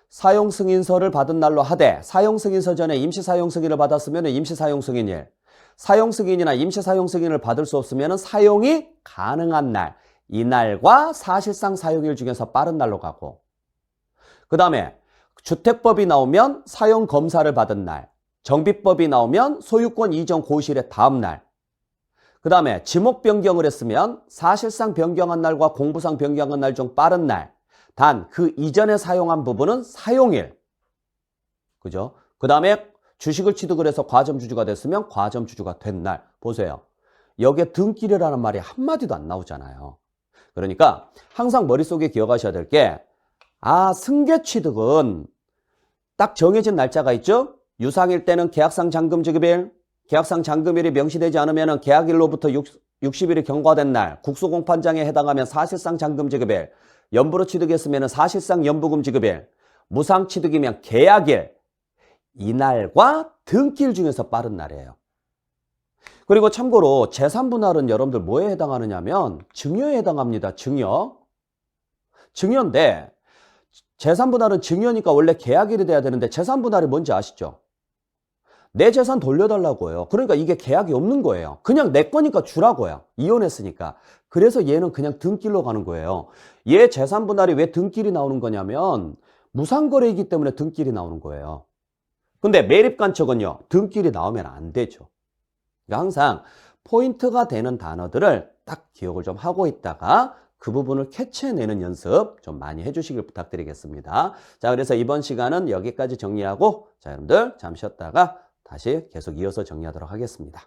사용 승인서를 받은 날로 하되 사용 승인서 전에 임시사용 승인을 받았으면 임시사용 승인일, 사용 승인이나 임시사용 승인을 받을 수 없으면 사용이 가능한 날, 이날과 사실상 사용일 중에서 빠른 날로 가고 그 다음에 주택법이 나오면 사용검사를 받은 날, 정비법이 나오면 소유권 이전 고실의 다음 날, 그 다음에 지목 변경을 했으면 사실상 변경한 날과 공부상 변경한 날 중 빠른 날, 단 그 이전에 사용한 부분은 사용일, 그죠? 그 다음에 주식을 취득을 해서 과점주주가 됐으면 과점주주가 된 날. 보세요. 여기에 등기일이라는 말이 한마디도 안 나오잖아요. 그러니까 항상 머릿속에 기억하셔야 될 게, 승계취득은 딱 정해진 날짜가 있죠? 유상일 때는 계약상 잔금 지급일, 계약상 잔금일이 명시되지 않으면 계약일로부터 60일이 경과된 날, 국수공판장에 해당하면 사실상 잔금 지급일, 연부로 취득했으면 사실상 연부금 지급일, 무상취득이면 계약일, 이날과 등기일 중에서 빠른 날이에요. 그리고 참고로 재산분할은 여러분들 뭐에 해당하느냐면 증여에 해당합니다. 증여인데 재산분할은 증여니까 원래 계약일이 돼야 되는데 재산분할이 뭔지 아시죠? 내 재산 돌려달라고 해요. 그러니까 이게 계약이 없는 거예요. 그냥 내 거니까 주라고요. 이혼했으니까. 그래서 얘는 그냥 등기일로 가는 거예요. 얘 재산분할이 왜 등기일이 나오는 거냐면 무상거래이기 때문에 등기일이 나오는 거예요. 근데 매립간척은요, 등기일이 나오면 안 되죠. 그러니까 항상 포인트가 되는 단어들을 딱 기억을 좀 하고 있다가 그 부분을 캐치해내는 연습 좀 많이 해주시길 부탁드리겠습니다. 자, 그래서 이번 시간은 여기까지 정리하고, 자, 여러분들 잠시 쉬었다가 다시 계속 이어서 정리하도록 하겠습니다.